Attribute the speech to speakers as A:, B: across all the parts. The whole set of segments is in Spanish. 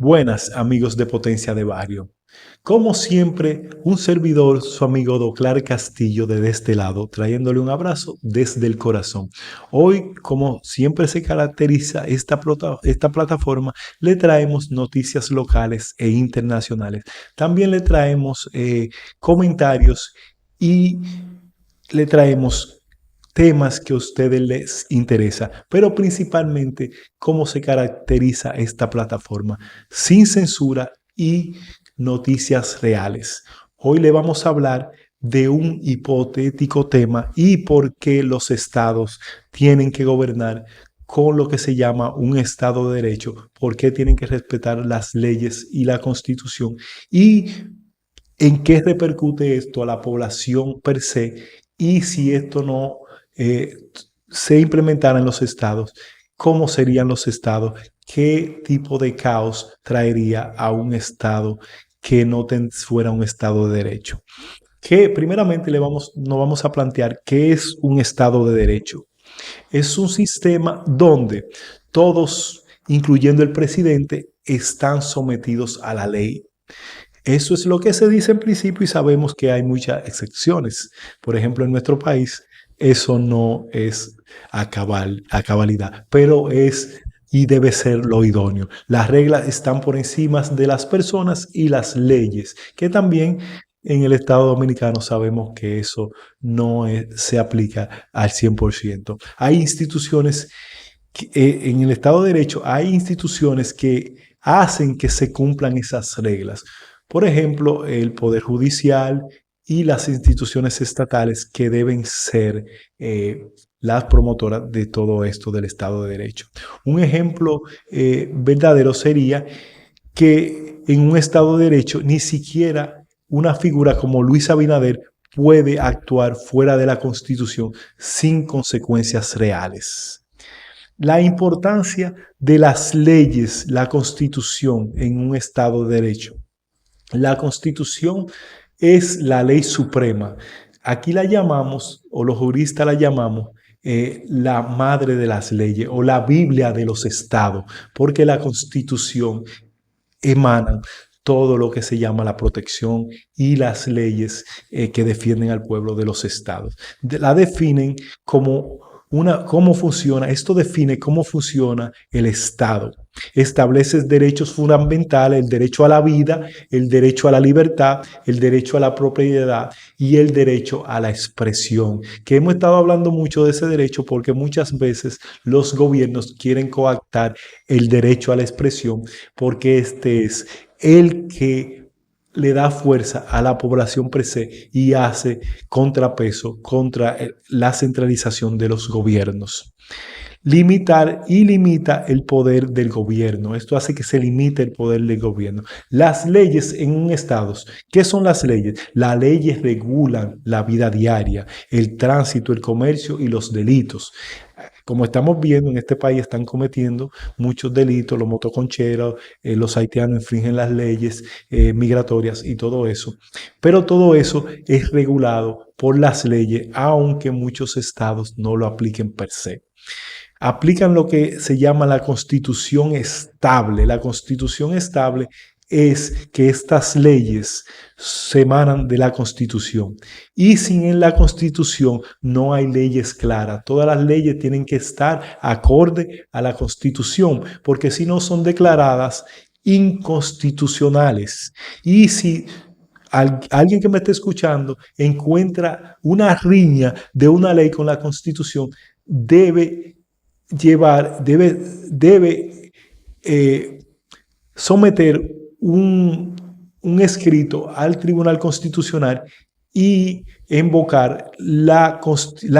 A: Buenas amigos de Potencia de Barrio. Como siempre, un servidor, su amigo Doclar Castillo de este lado, trayéndole un abrazo desde el corazón. Hoy, como siempre se caracteriza esta plataforma, le traemos noticias locales e internacionales. También le traemos comentarios y le traemos temas que a ustedes les interesa, pero principalmente cómo se caracteriza esta plataforma, sin censura y noticias reales. Hoy le vamos a hablar de un hipotético tema y por qué los estados tienen que gobernar con lo que se llama un Estado de Derecho, por qué tienen que respetar las leyes y la Constitución y en qué repercute esto a la población per se y si esto no eh, se implementara en los estados, cómo serían los estados, qué tipo de caos traería a un estado que no fuera un estado de derecho. Que primeramente nos vamos a plantear qué es un estado de derecho. Es un sistema donde todos, incluyendo el presidente, están sometidos a la ley. Eso es lo que se dice en principio y sabemos que hay muchas excepciones. Por ejemplo, en nuestro país eso no es a cabalidad, pero es y debe ser lo idóneo. Las reglas están por encima de las personas y las leyes, que también en el Estado Dominicano sabemos que eso no se aplica al 100%. Hay instituciones en el Estado de Derecho, hay instituciones que hacen que se cumplan esas reglas. Por ejemplo, el Poder Judicial y las instituciones estatales que deben ser las promotoras de todo esto del Estado de Derecho. Un ejemplo verdadero sería que en un Estado de Derecho ni siquiera una figura como Luis Abinader puede actuar fuera de la Constitución sin consecuencias reales. La importancia de las leyes, la Constitución en un Estado de Derecho. La Constitución es la ley suprema. Aquí la llamamos, o los juristas la llamamos, la madre de las leyes o la Biblia de los estados, porque la Constitución emana todo lo que se llama la protección y las leyes que defienden al pueblo de los estados. La definen como cómo funciona, esto define cómo funciona el Estado. Establece derechos fundamentales, el derecho a la vida, el derecho a la libertad, el derecho a la propiedad y el derecho a la expresión, que hemos estado hablando mucho de ese derecho porque muchas veces los gobiernos quieren coactar el derecho a la expresión porque este es el que le da fuerza a la población per se y hace contrapeso contra la centralización de los gobiernos. Limitar y limita el poder del gobierno. Esto hace que se limite el poder del gobierno. Las leyes en un estado. ¿Qué son las leyes? Las leyes regulan la vida diaria, el tránsito, el comercio y los delitos. Como estamos viendo, en este país están cometiendo muchos delitos, los motoconcheros, los haitianos infringen las leyes migratorias y todo eso. Pero todo eso es regulado por las leyes, aunque muchos estados no lo apliquen per se. Aplican lo que se llama la constitución estable. La constitución estable es que estas leyes se emanan de la Constitución. Y sin en la Constitución no hay leyes claras. Todas las leyes tienen que estar acorde a la Constitución, porque si no son declaradas inconstitucionales. Y si alguien que me esté escuchando encuentra una riña de una ley con la Constitución, debe debe someter un escrito al Tribunal Constitucional y invocar la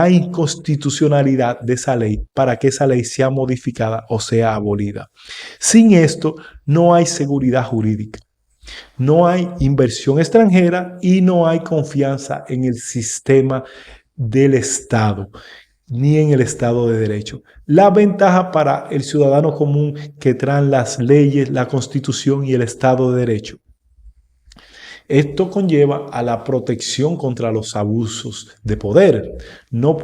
A: inconstitucionalidad de esa ley para que esa ley sea modificada o sea abolida. Sin esto, no hay seguridad jurídica, no hay inversión extranjera y no hay confianza en el sistema del Estado ni en el Estado de Derecho. La ventaja para el ciudadano común que traen las leyes, la Constitución y el Estado de Derecho Esto conlleva a la protección contra los abusos de poder. No te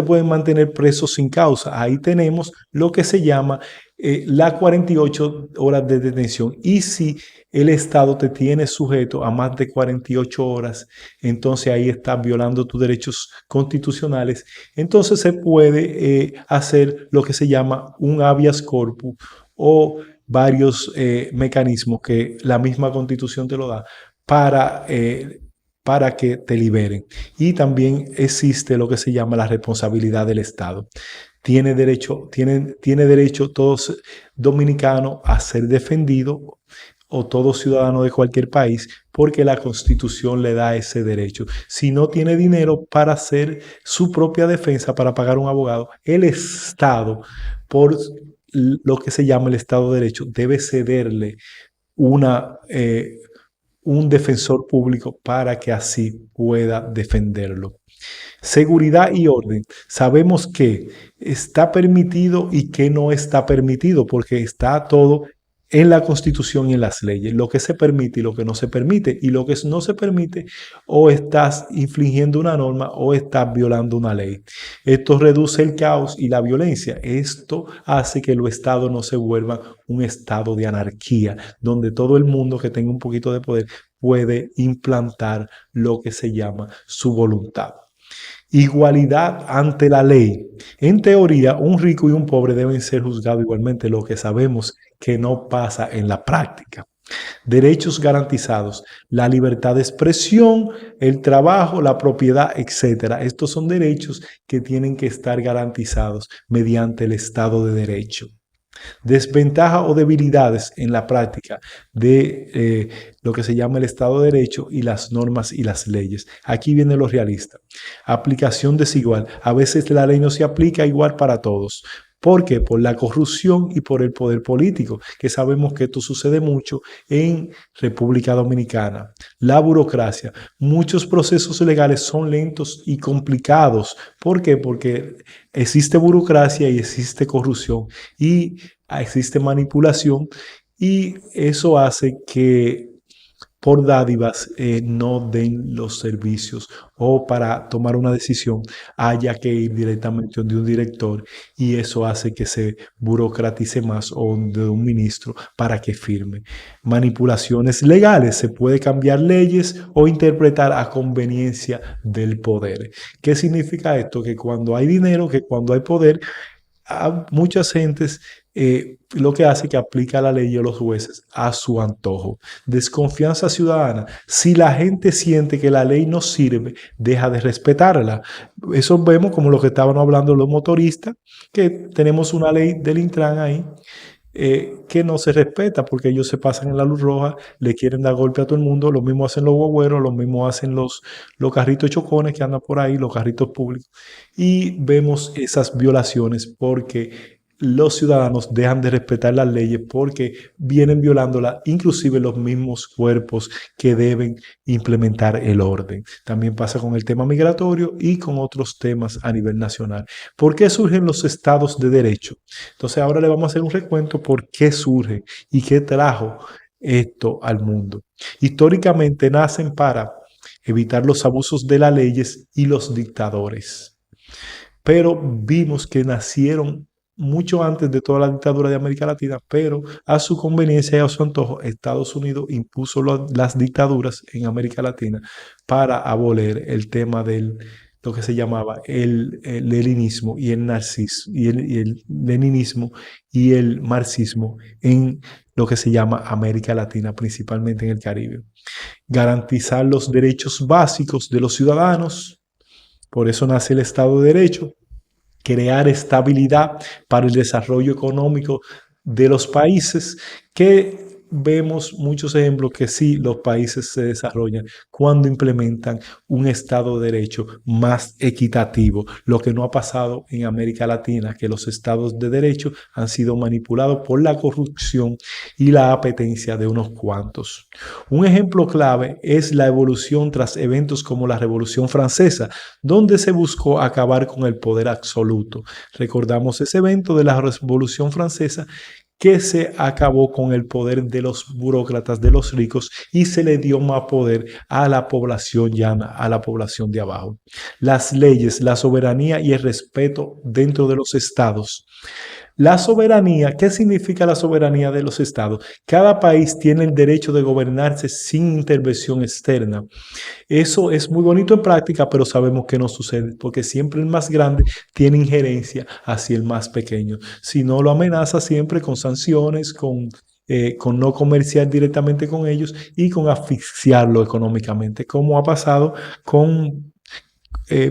A: pueden mantener preso sin causa. Ahí tenemos lo que se llama las 48 horas de detención. Y si el Estado te tiene sujeto a más de 48 horas, entonces ahí estás violando tus derechos constitucionales. Entonces se puede hacer lo que se llama un habeas corpus o varios mecanismos que la misma constitución te lo da para que te liberen. Y también existe lo que se llama la responsabilidad del Estado. Tiene derecho todo dominicano a ser defendido o todo ciudadano de cualquier país porque la Constitución le da ese derecho. Si no tiene dinero para hacer su propia defensa, para pagar un abogado, el Estado, por lo que se llama el Estado de Derecho, debe cederle una, un defensor público para que así pueda defenderlo. Seguridad y orden. Sabemos que está permitido y que no está permitido porque está todo en la Constitución y en las leyes, lo que se permite y lo que no se permite. Y lo que no se permite, o estás infringiendo una norma o estás violando una ley. Esto reduce el caos y la violencia. Esto hace que los estados no se vuelvan un estado de anarquía, donde todo el mundo que tenga un poquito de poder puede implantar lo que se llama su voluntad. Igualdad ante la ley. En teoría, un rico y un pobre deben ser juzgados igualmente, lo que sabemos que no pasa en la práctica. Derechos garantizados, la libertad de expresión, el trabajo, la propiedad, etcétera. Estos son derechos que tienen que estar garantizados mediante el Estado de Derecho. Desventajas o debilidades en la práctica de lo que se llama el Estado de Derecho y las normas y las leyes. Aquí viene lo realista. Aplicación desigual. A veces la ley no se aplica igual para todos. ¿Por qué? Por la corrupción y por el poder político, que sabemos que esto sucede mucho en República Dominicana. La burocracia. Muchos procesos legales son lentos y complicados. ¿Por qué? Porque existe burocracia y existe corrupción y existe manipulación y eso hace que por dádivas no den los servicios o para tomar una decisión haya que ir directamente de un director y eso hace que se burocratice más o de un ministro para que firme. Manipulaciones legales, se puede cambiar leyes o interpretar a conveniencia del poder. ¿Qué significa esto? Que cuando hay dinero, que cuando hay poder, a muchas gentes lo que hace que aplica la ley a los jueces a su antojo. Desconfianza ciudadana. Si la gente siente que la ley no sirve, deja de respetarla. Eso vemos como lo que estaban hablando los motoristas, que tenemos una ley del Intran ahí que no se respeta porque ellos se pasan en la luz roja, le quieren dar golpe a todo el mundo, lo mismo hacen los guagüeros, lo mismo hacen los carritos chocones que andan por ahí, los carritos públicos. Y vemos esas violaciones porque los ciudadanos dejan de respetar las leyes porque vienen violándolas, inclusive los mismos cuerpos que deben implementar el orden. También pasa con el tema migratorio y con otros temas a nivel nacional. ¿Por qué surgen los estados de derecho? Entonces ahora le vamos a hacer un recuento por qué surge y qué trajo esto al mundo. Históricamente nacen para evitar los abusos de las leyes y los dictadores. Pero vimos que nacieron mucho antes de toda la dictadura de América Latina, pero a su conveniencia y a su antojo, Estados Unidos impuso las dictaduras en América Latina para abolir el tema del lo que se llamaba el leninismo y el narcisismo y el leninismo y el marxismo en lo que se llama América Latina, principalmente en el Caribe. Garantizar los derechos básicos de los ciudadanos, por eso nace el Estado de Derecho, crear estabilidad para el desarrollo económico de los países, que vemos muchos ejemplos que sí los países se desarrollan cuando implementan un Estado de Derecho más equitativo, lo que no ha pasado en América Latina, que los estados de derecho han sido manipulados por la corrupción y la apetencia de unos cuantos. Un ejemplo clave es la evolución tras eventos como la Revolución Francesa, donde se buscó acabar con el poder absoluto. Recordamos ese evento de la Revolución Francesa que se acabó con el poder de los burócratas, de los ricos, y se le dio más poder a la población llana, a la población de abajo. Las leyes, la soberanía y el respeto dentro de los estados. La soberanía, ¿qué significa la soberanía de los estados? Cada país tiene el derecho de gobernarse sin intervención externa. Eso es muy bonito en práctica, pero sabemos que no sucede, porque siempre el más grande tiene injerencia hacia el más pequeño. Si no, lo amenaza siempre con sanciones, con no comerciar directamente con ellos y con asfixiarlo económicamente, como ha pasado con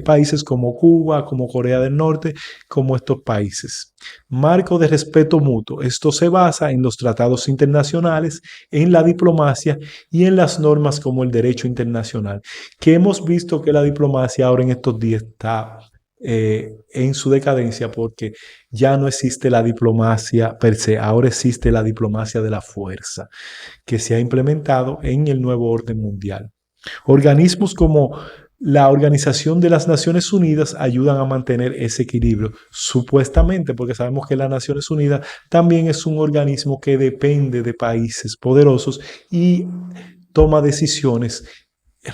A: países como Cuba, como Corea del Norte, como estos países. Marco de respeto mutuo. Esto se basa en los tratados internacionales, en la diplomacia y en las normas como el derecho internacional, que hemos visto que la diplomacia ahora en estos días está en su decadencia porque ya no existe la diplomacia per se, ahora existe la diplomacia de la fuerza que se ha implementado en el nuevo orden mundial. Organismos como la Organización de las Naciones Unidas ayudan a mantener ese equilibrio, supuestamente, porque sabemos que las Naciones Unidas también es un organismo que depende de países poderosos y toma decisiones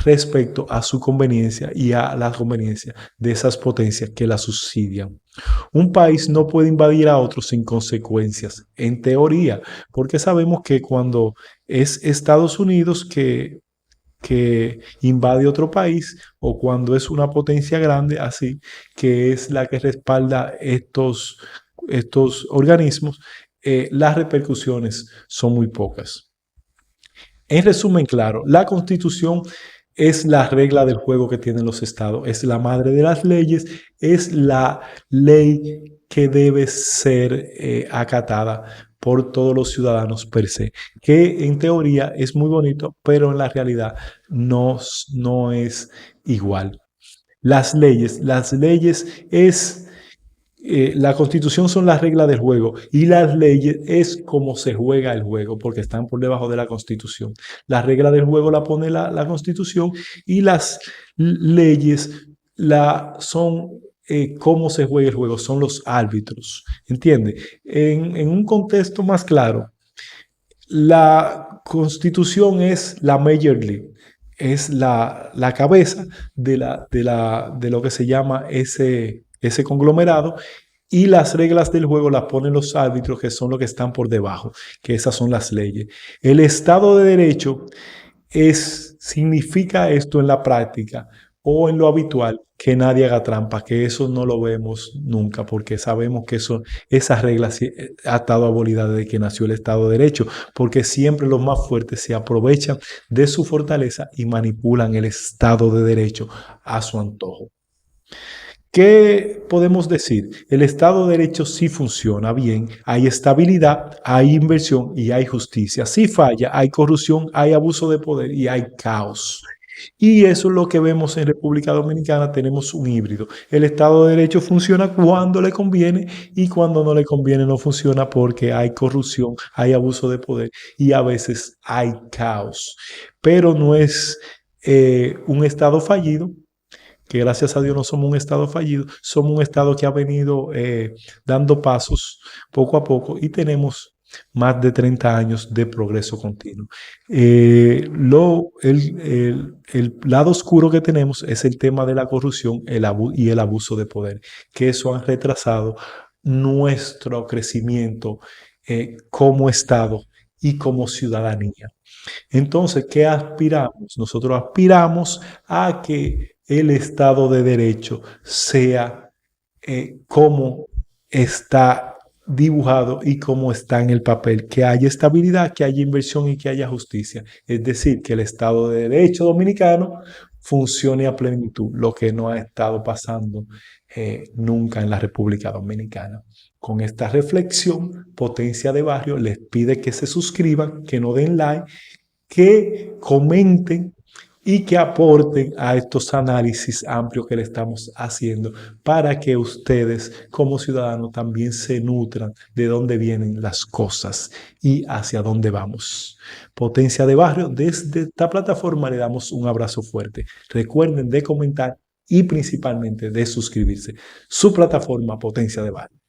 A: respecto a su conveniencia y a la conveniencia de esas potencias que la subsidian. Un país no puede invadir a otro sin consecuencias, en teoría, porque sabemos que cuando es Estados Unidos que invade otro país o cuando es una potencia grande, así que es la que respalda estos organismos, las repercusiones son muy pocas. En resumen, claro, la Constitución es la regla del juego que tienen los estados, es la madre de las leyes, es la ley que debe ser acatada por todos los ciudadanos per se, que en teoría es muy bonito, pero en la realidad no es igual. Las leyes es la constitución son las reglas del juego y las leyes es como se juega el juego porque están por debajo de la constitución. La regla del juego la pone la constitución y las leyes son cómo se juega el juego, son los árbitros. ¿Entiende? En un contexto más claro, la constitución es la Major League, es la cabeza de lo que se llama ese conglomerado y las reglas del juego las ponen los árbitros que son los que están por debajo, que esas son las leyes. El Estado de Derecho significa esto en la práctica o en lo habitual, que nadie haga trampa, que eso no lo vemos nunca, porque sabemos que esas reglas ha estado abolida desde que nació el Estado de Derecho, porque siempre los más fuertes se aprovechan de su fortaleza y manipulan el Estado de Derecho a su antojo. ¿Qué podemos decir? El Estado de Derecho sí funciona bien, hay estabilidad, hay inversión y hay justicia. Si falla, hay corrupción, hay abuso de poder y hay caos. Y eso es lo que vemos en República Dominicana, tenemos un híbrido. El Estado de Derecho funciona cuando le conviene y cuando no le conviene no funciona porque hay corrupción, hay abuso de poder y a veces hay caos. Pero no es un Estado fallido, que gracias a Dios no somos un Estado fallido, somos un Estado que ha venido dando pasos poco a poco y tenemos más de 30 años de progreso continuo. El lado oscuro que tenemos es el tema de la corrupción y el abuso de poder, que eso han retrasado nuestro crecimiento como Estado y como ciudadanía. Entonces, ¿qué aspiramos? Nosotros aspiramos a que el Estado de Derecho sea como está dibujado y como está en el papel, que haya estabilidad, que haya inversión y que haya justicia. Es decir, que el Estado de Derecho dominicano funcione a plenitud, lo que no ha estado pasando nunca en la República Dominicana. Con esta reflexión, Potencia de Barrio les pide que se suscriban, que no den like, que comenten y que aporten a estos análisis amplios que le estamos haciendo para que ustedes como ciudadanos también se nutran de dónde vienen las cosas y hacia dónde vamos. Potencia de Barrio, desde esta plataforma le damos un abrazo fuerte. Recuerden de comentar y principalmente de suscribirse. Su plataforma Potencia de Barrio.